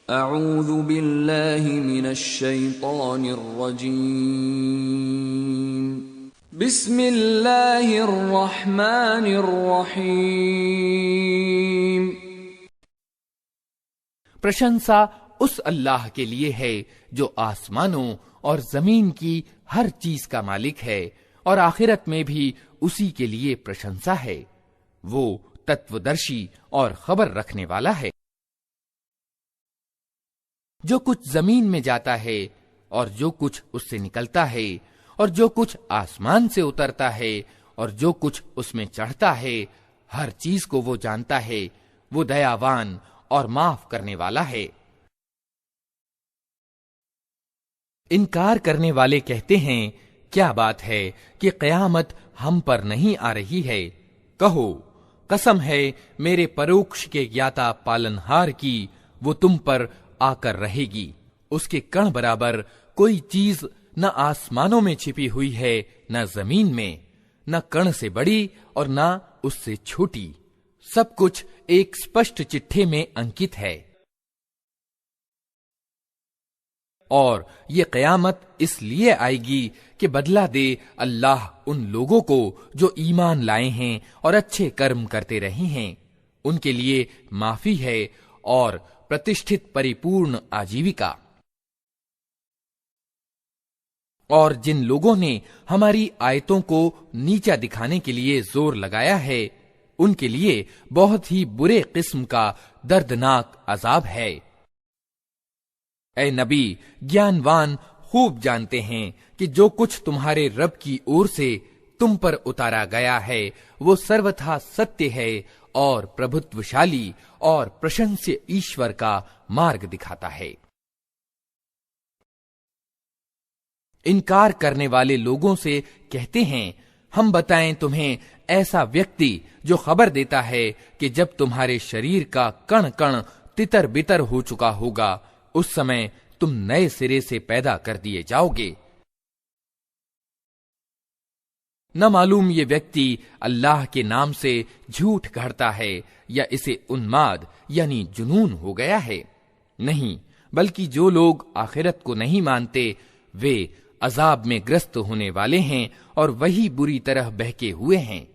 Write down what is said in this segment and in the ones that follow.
अऊज़ु बिल्लाहि मिनश शैतानिर रजीम। बिस्मिल्लाहिर रहमानिर रहीम। प्रशंसा उस अल्लाह के लिए है जो आसमानों और जमीन की हर चीज का मालिक है, और आखिरत में भी उसी के लिए प्रशंसा है। वो तत्वदर्शी और खबर रखने वाला है। जो कुछ जमीन में जाता है और जो कुछ उससे निकलता है, और जो कुछ आसमान से उतरता है और जो कुछ उसमें चढ़ता है, हर चीज को वो जानता है। वो दयावान और माफ करने वाला है। इनकार करने वाले कहते हैं, क्या बात है कि क़यामत हम पर नहीं आ रही है। कहो, कसम है मेरे परोक्ष के ज्ञाता पालनहार की, वो तुम पर आकर रहेगी। उसके कण बराबर कोई चीज न आसमानों में छिपी हुई है न जमीन में, न कण से बड़ी और न उससे छोटी। सब कुछ एक स्पष्ट चिट्ठे में अंकित है। और ये क़यामत इसलिए आएगी कि बदला दे अल्लाह उन लोगों को जो ईमान लाए हैं और अच्छे कर्म करते रहे हैं। उनके लिए माफी है और प्रतिष्ठित परिपूर्ण आजीविका। और जिन लोगों ने हमारी आयतों को नीचा दिखाने के लिए जोर लगाया है, उनके लिए बहुत ही बुरे किस्म का दर्दनाक अजाब है। ए नबी, ज्ञानवान खूब जानते हैं कि जो कुछ तुम्हारे रब की ओर से तुम पर उतारा गया है वो सर्वथा सत्य है और प्रभुत्वशाली और प्रशंस्य ईश्वर का मार्ग दिखाता है। इनकार करने वाले लोगों से कहते हैं, हम बताएं तुम्हें ऐसा व्यक्ति जो खबर देता है कि जब तुम्हारे शरीर का कण कण तितर बितर हो चुका होगा, उस समय तुम नए सिरे से पैदा कर दिए जाओगे। न मालूम ये व्यक्ति अल्लाह के नाम से झूठ गढ़ता है या इसे उन्माद यानी जुनून हो गया है। नहीं, बल्कि जो लोग आखिरत को नहीं मानते वे अजाब में ग्रस्त होने वाले हैं और वही बुरी तरह बहके हुए हैं।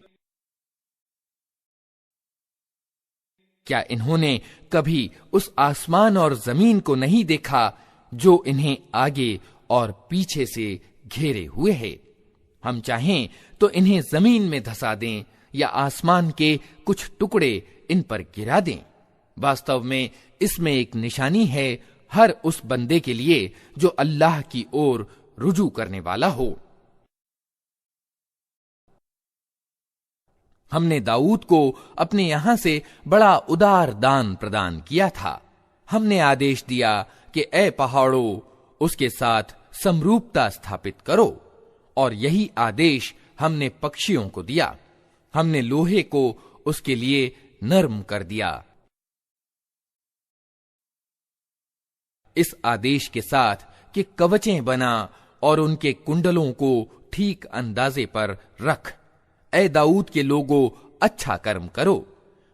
क्या इन्होंने कभी उस आसमान और जमीन को नहीं देखा जो इन्हें आगे और पीछे से घेरे हुए है? हम चाहें तो इन्हें जमीन में धंसा दें या आसमान के कुछ टुकड़े इन पर गिरा दें। वास्तव में इसमें एक निशानी है हर उस बंदे के लिए जो अल्लाह की ओर रुजू करने वाला हो। हमने दाऊद को अपने यहां से बड़ा उदार दान प्रदान किया था। हमने आदेश दिया कि ए पहाड़ों, उसके साथ समरूपता स्थापित करो, और यही आदेश हमने पक्षियों को दिया। हमने लोहे को उसके लिए नर्म कर दिया। इस आदेश के साथ कि कवचें बना और उनके कुंडलों को ठीक अंदाजे पर रख। ए दाऊद के लोगों, अच्छा कर्म करो।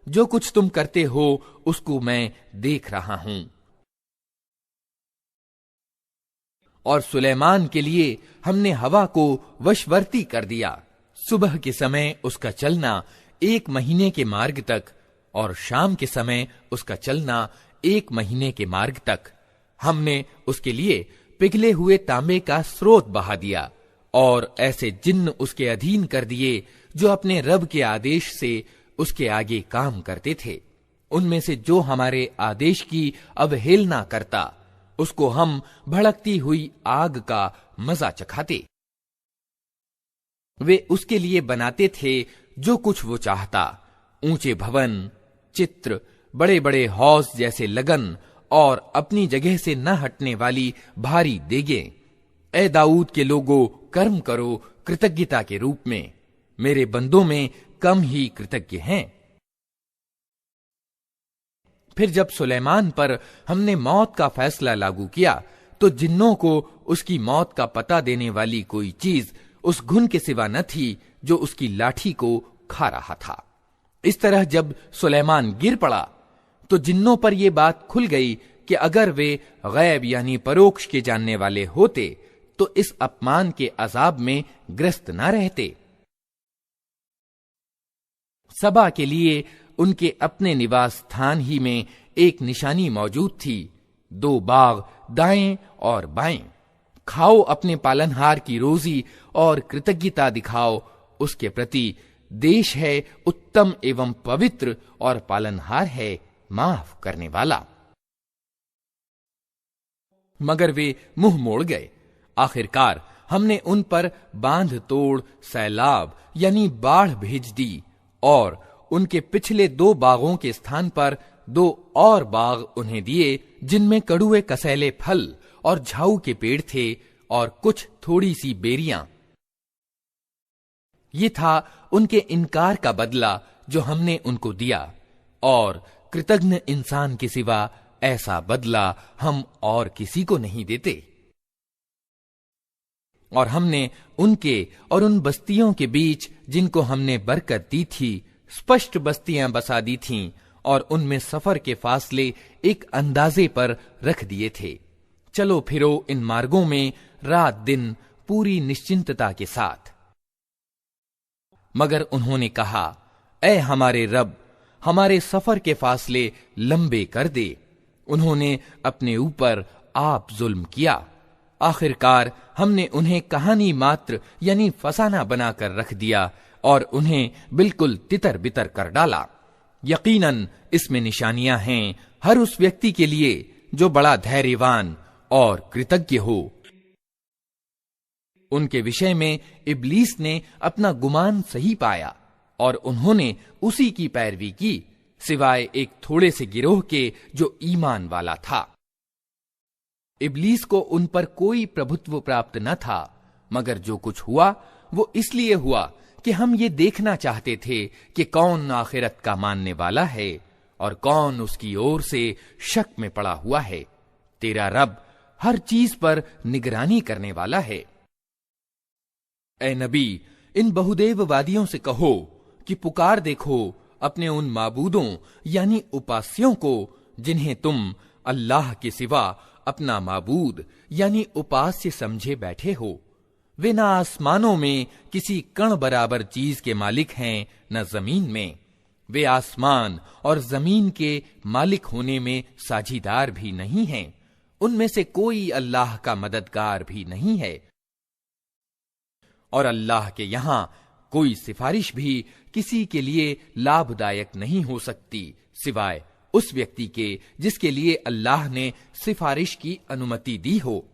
जो कुछ तुम करते हो उसको मैं देख रहा हूं। और सुलेमान के लिए हमने हवा को वशवर्ती कर दिया। सुबह के समय उसका चलना 1 महीने के मार्ग तक और शाम के समय उसका चलना 1 महीने के मार्ग तक। हमने उसके लिए पिघले हुए तांबे का स्रोत बहा दिया और ऐसे जिन्न उसके अधीन कर दिए जो अपने रब के आदेश से उसके आगे काम करते थे। उनमें से जो हमारे आदेश की अवहेलना करता उसको हम भड़कती हुई आग का मजा चखाते। वे उसके लिए बनाते थे जो कुछ वो चाहता, ऊंचे भवन, चित्र, बड़े बड़े हौज जैसे लगन और अपनी जगह से न हटने वाली भारी देगें। ए दाऊद के लोगों, कर्म करो कृतज्ञता के रूप में। मेरे बंदों में कम ही कृतज्ञ हैं। फिर जब सुलेमान पर हमने मौत का फैसला लागू किया तो जिन्नों को उसकी मौत का पता देने वाली कोई चीज उस घुन के सिवा न थी जो उसकी लाठी को खा रहा था। इस तरह जब सुलेमान गिर पड़ा तो जिन्नों पर यह बात खुल गई कि अगर वे गैब यानी परोक्ष के जानने वाले होते तो इस अपमान के अजाब में ग्रस्त न रहते। सबा के लिए उनके अपने निवास स्थान ही में एक निशानी मौजूद थी, 2 बाग दाएं और बाएं। खाओ अपने पालनहार की रोजी और कृतज्ञता दिखाओ, उसके प्रति देश है उत्तम एवं पवित्र और पालनहार है माफ करने वाला। मगर वे मुंह मोड़ गए। आखिरकार हमने उन पर बांध तोड़ सैलाब यानी बाढ़ भेज दी और उनके पिछले 2 बागों के स्थान पर 2 और बाग उन्हें दिए, जिनमें कड़ुए कसैले फल और झाऊ के पेड़ थे और कुछ थोड़ी सी बेरियां। ये था उनके इनकार का बदला जो हमने उनको दिया, और कृतज्ञ इंसान के सिवा ऐसा बदला हम और किसी को नहीं देते। और हमने उनके और उन बस्तियों के बीच जिनको हमने बरकत दी थी स्पष्ट बस्तियां बसा दी थीं और उनमें सफर के फासले एक अंदाजे पर रख दिए थे। चलो फिरो इन मार्गों में रात दिन पूरी निश्चिंतता के साथ। मगर उन्होंने कहा, ऐ हमारे रब, हमारे सफर के फासले लंबे कर दे। उन्होंने अपने ऊपर आप जुल्म किया। आखिरकार हमने उन्हें कहानी मात्र यानी फसाना बनाकर रख दिया और उन्हें बिल्कुल तितर बितर कर डाला। यकीनन इसमें निशानियां हैं हर उस व्यक्ति के लिए जो बड़ा धैर्यवान और कृतज्ञ हो। उनके विषय में इब्लीस ने अपना गुमान सही पाया और उन्होंने उसी की पैरवी की, सिवाय एक थोड़े से गिरोह के जो ईमान वाला था। इब्लीस को उन पर कोई प्रभुत्व प्राप्त न था, मगर जो कुछ हुआ वो इसलिए हुआ कि हम ये देखना चाहते थे कि कौन आखिरत का मानने वाला है और कौन उसकी ओर से शक में पड़ा हुआ है। तेरा रब हर चीज पर निगरानी करने वाला है। ए नबी, इन बहुदेववादियों से कहो कि पुकार देखो अपने उन माबूदों यानी उपास्यों को जिन्हें तुम अल्लाह के सिवा अपना माबूद यानी उपास्य समझे बैठे हो। वे न आसमानों में किसी कण बराबर चीज के मालिक हैं, न जमीन में। वे आसमान और जमीन के मालिक होने में साझीदार भी नहीं हैं। उनमें से कोई अल्लाह का मददगार भी नहीं है और अल्लाह के यहां कोई सिफारिश भी किसी के लिए लाभदायक नहीं हो सकती सिवाय उस व्यक्ति के जिसके लिए अल्लाह ने सिफारिश की अनुमति दी हो।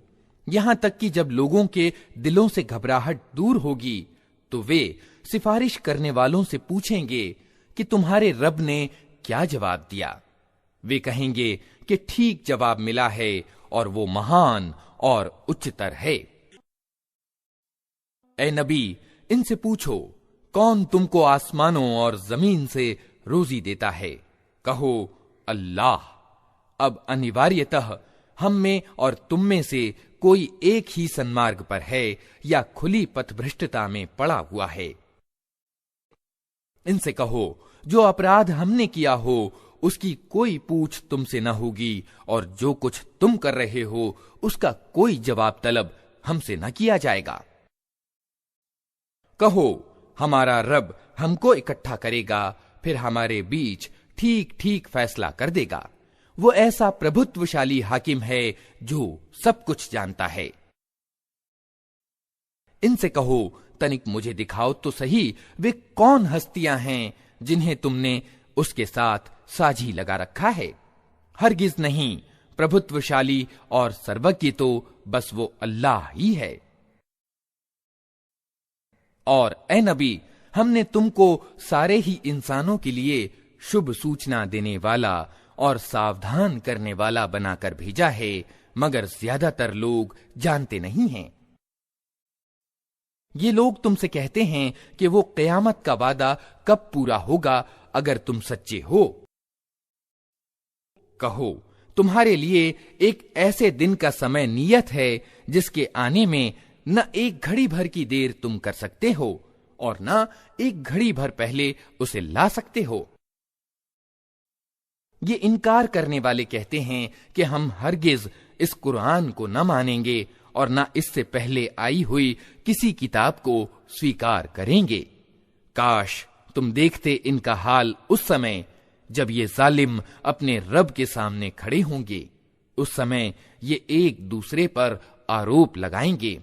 यहां तक कि जब लोगों के दिलों से घबराहट दूर होगी तो वे सिफारिश करने वालों से पूछेंगे कि तुम्हारे रब ने क्या जवाब दिया। वे कहेंगे कि ठीक जवाब मिला है और वो महान और उच्चतर है। ए नबी, इनसे पूछो कौन तुमको आसमानों और जमीन से रोजी देता है। कहो अल्लाह। अब अनिवार्यतः हम में और तुम में से कोई एक ही सन्मार्ग पर है या खुली पथभ्रष्टता में पड़ा हुआ है। इनसे कहो जो अपराध हमने किया हो उसकी कोई पूछ तुमसे न होगी और जो कुछ तुम कर रहे हो उसका कोई जवाब तलब हमसे न किया जाएगा। कहो हमारा रब हमको इकट्ठा करेगा, फिर हमारे बीच ठीक ठीक फैसला कर देगा। वो ऐसा प्रभुत्वशाली हाकिम है जो सब कुछ जानता है। इनसे कहो तनिक मुझे दिखाओ तो सही वे कौन हस्तियां हैं जिन्हें तुमने उसके साथ साझी लगा रखा है। हरगिज नहीं, प्रभुत्वशाली और सर्वज्ञ तो बस वो अल्लाह ही है। और ए नबी, हमने तुमको सारे ही इंसानों के लिए शुभ सूचना देने वाला और सावधान करने वाला बनाकर भेजा है, मगर ज्यादातर लोग जानते नहीं हैं। ये लोग तुमसे कहते हैं कि वो क़यामत का वादा कब पूरा होगा अगर तुम सच्चे हो। कहो तुम्हारे लिए एक ऐसे दिन का समय नियत है जिसके आने में न एक घड़ी भर की देर तुम कर सकते हो और न एक घड़ी भर पहले उसे ला सकते हो। ये इनकार करने वाले कहते हैं कि हम हरगिज इस कुरान को न मानेंगे और न इससे पहले आई हुई किसी किताब को स्वीकार करेंगे। काश तुम देखते इनका हाल उस समय जब ये जालिम अपने रब के सामने खड़े होंगे। उस समय ये एक दूसरे पर आरोप लगाएंगे।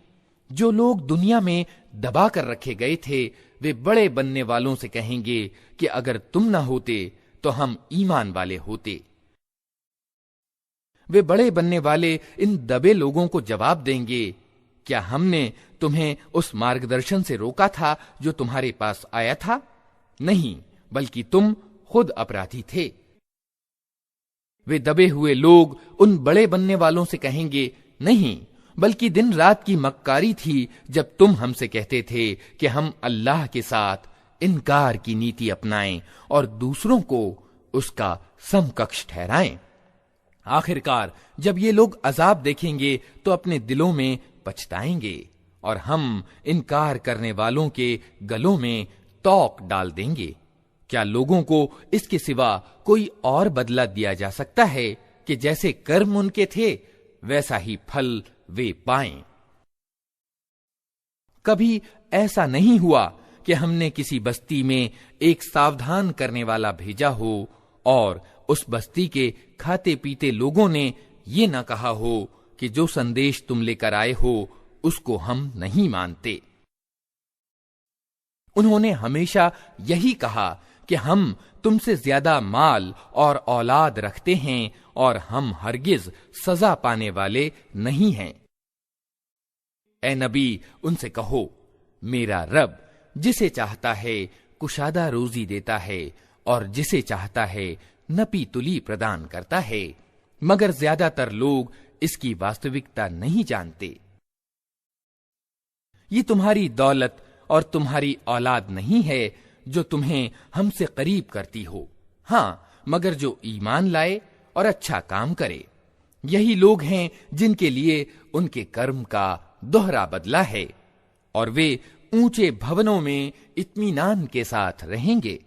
जो लोग दुनिया में दबा कर रखे गए थे वे बड़े बनने वालों से कहेंगे कि अगर तुम न होते तो हम ईमान वाले होते। वे बड़े बनने वाले इन दबे लोगों को जवाब देंगे, क्या हमने तुम्हें उस मार्गदर्शन से रोका था जो तुम्हारे पास आया था? नहीं, बल्कि तुम खुद अपराधी थे। वे दबे हुए लोग उन बड़े बनने वालों से कहेंगे, नहीं, बल्कि दिन रात की मक्कारी थी जब तुम हमसे कहते थे कि हम अल्लाह के साथ इनकार की नीति अपनाएं और दूसरों को उसका समकक्ष ठहराएं। आखिरकार जब ये लोग अजाब देखेंगे तो अपने दिलों में पछताएंगे और हम इनकार करने वालों के गलों में तौक डाल देंगे। क्या लोगों को इसके सिवा कोई और बदला दिया जा सकता है कि जैसे कर्म उनके थे वैसा ही फल वे पाएं? कभी ऐसा नहीं हुआ कि हमने किसी बस्ती में एक सावधान करने वाला भेजा हो और उस बस्ती के खाते पीते लोगों ने ये न कहा हो कि जो संदेश तुम लेकर आए हो उसको हम नहीं मानते। उन्होंने हमेशा यही कहा कि हम तुमसे ज्यादा माल और औलाद रखते हैं और हम हरगिज सजा पाने वाले नहीं हैं। ए नबी, उनसे कहो, मेरा रब जिसे चाहता है कुशादा रोजी देता है और जिसे चाहता है नपी तुली प्रदान करता है, मगर ज्यादातर लोग इसकी वास्तविकता नहीं जानते। ये तुम्हारी दौलत और तुम्हारी औलाद नहीं है जो तुम्हें हमसे करीब करती हो, हाँ, मगर जो ईमान लाए और अच्छा काम करे। यही लोग हैं जिनके लिए उनके कर्म का दोहरा बदला है और वे ऊंचे भवनों में इत्मीनान के साथ रहेंगे।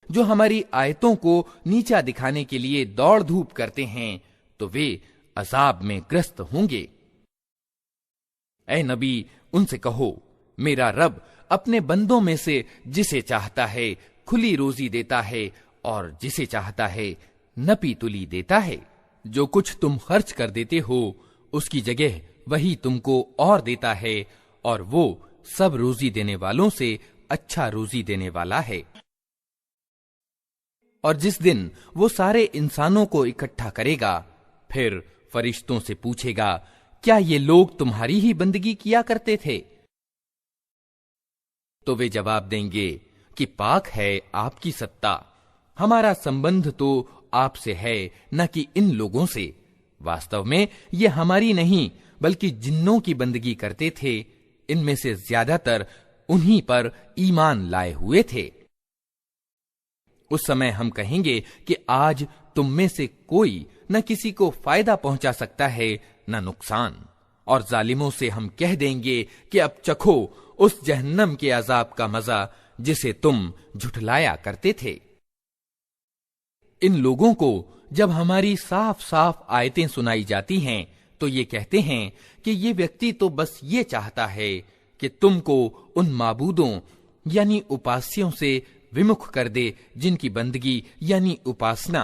जो हमारी आयतों को नीचा दिखाने के लिए दौड़ धूप करते हैं तो वे अजाब में ग्रस्त होंगे। ऐ नबी, उनसे कहो, मेरा रब अपने बंदों में से जिसे चाहता है खुली रोजी देता है और जिसे चाहता है नपी तुली देता है। जो कुछ तुम खर्च कर देते हो उसकी जगह वही तुमको और देता है और वो सब रोजी देने वालों से अच्छा रोजी देने वाला है। और जिस दिन वो सारे इंसानों को इकट्ठा करेगा फिर फरिश्तों से पूछेगा, क्या ये लोग तुम्हारी ही बंदगी किया करते थे? तो वे जवाब देंगे कि पाक है आपकी सत्ता, हमारा संबंध तो आपसे है न कि इन लोगों से। वास्तव में ये हमारी नहीं बल्कि जिन्नों की बंदगी करते थे। इनमें से ज्यादातर उन्हीं पर ईमान लाए हुए थे। उस समय हम कहेंगे कि आज तुम में से कोई न किसी को फायदा पहुंचा सकता है न नुकसान, और जालिमों से हम कह देंगे कि अब चखो उस जहन्नम के अजाब का मजा जिसे तुम झुठलाया करते थे। इन लोगों को जब हमारी साफ साफ आयतें सुनाई जाती हैं तो ये कहते हैं कि ये व्यक्ति तो बस ये चाहता है कि तुमको उन माबूदों यानी उपास्यों से विमुख कर दे जिनकी बंदगी यानी उपासना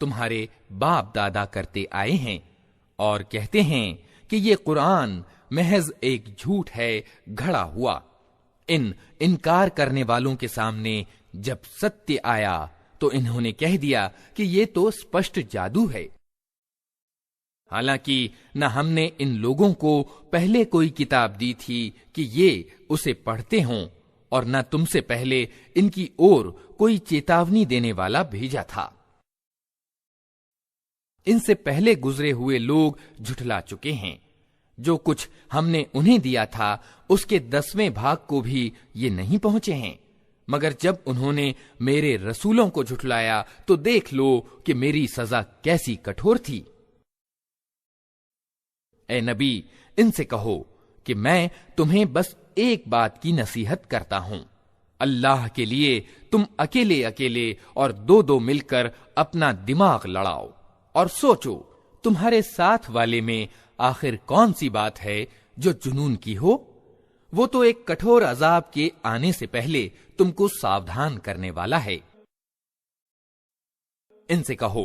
तुम्हारे बाप दादा करते आए हैं, और कहते हैं कि ये कुरान महज एक झूठ है घड़ा हुआ। इन इनकार करने वालों के सामने जब सत्य आया तो इन्होंने कह दिया कि ये तो स्पष्ट जादू है। हालांकि न हमने इन लोगों को पहले कोई किताब दी थी कि ये उसे पढ़ते हों, और न तुमसे पहले इनकी ओर कोई चेतावनी देने वाला भेजा था। इनसे पहले गुजरे हुए लोग झुठला चुके हैं। जो कुछ हमने उन्हें दिया था उसके 10वें भाग को भी ये नहीं पहुंचे हैं, मगर जब उन्होंने मेरे रसूलों को झुठलाया तो देख लो कि मेरी सजा कैसी कठोर थी। ए नबी, इनसे कहो कि मैं तुम्हें बस एक बात की नसीहत करता हूं। अल्लाह के लिए तुम अकेले अकेले और दो दो मिलकर अपना दिमाग लड़ाओ और सोचो तुम्हारे साथ वाले में आखिर कौन सी बात है जो जुनून की हो। वो तो एक कठोर अजाब के आने से पहले तुमको सावधान करने वाला है। इनसे कहो,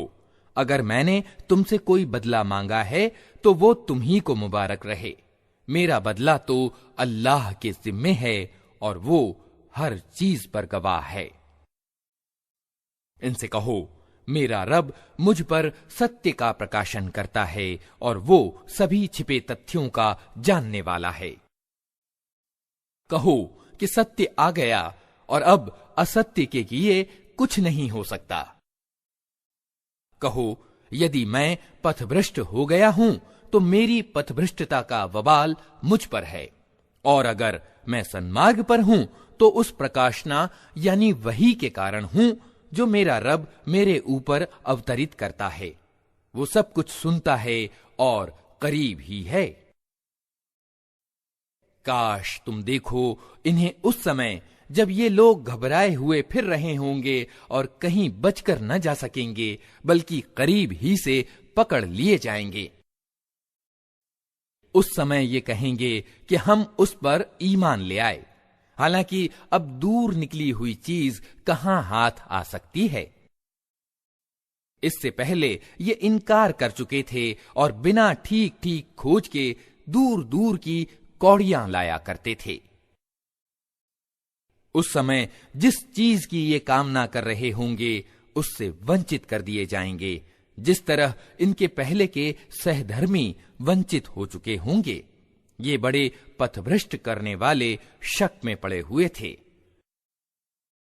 अगर मैंने तुमसे कोई बदला मांगा है तो वो तुम ही को मुबारक रहे। मेरा बदला तो अल्लाह के जिम्मे है और वो हर चीज पर गवाह है। इनसे कहो, मेरा रब मुझ पर सत्य का प्रकाशन करता है और वो सभी छिपे तथ्यों का जानने वाला है। कहो कि सत्य आ गया और अब असत्य के लिए कुछ नहीं हो सकता। कहो, यदि मैं पथभ्रष्ट हो गया हूं तो मेरी पथभ्रष्टता का वबाल मुझ पर है, और अगर मैं सन्मार्ग पर हूं तो उस प्रकाशना यानी वही के कारण हूं जो मेरा रब मेरे ऊपर अवतरित करता है। वो सब कुछ सुनता है और करीब ही है। काश तुम देखो इन्हें उस समय जब ये लोग घबराए हुए फिर रहे होंगे और कहीं बचकर न जा सकेंगे, बल्कि करीब ही से पकड़ लिए जाएंगे। उस समय ये कहेंगे कि हम उस पर ईमान ले आए, हालांकि अब दूर निकली हुई चीज कहां हाथ आ सकती है। इससे पहले ये इनकार कर चुके थे और बिना ठीक ठीक खोज के दूर दूर की कौड़ियां लाया करते थे। उस समय जिस चीज की ये कामना कर रहे होंगे उससे वंचित कर दिए जाएंगे, जिस तरह इनके पहले के सहधर्मी वंचित हो चुके होंगे। ये बड़े पथभ्रष्ट करने वाले शक में पड़े हुए थे।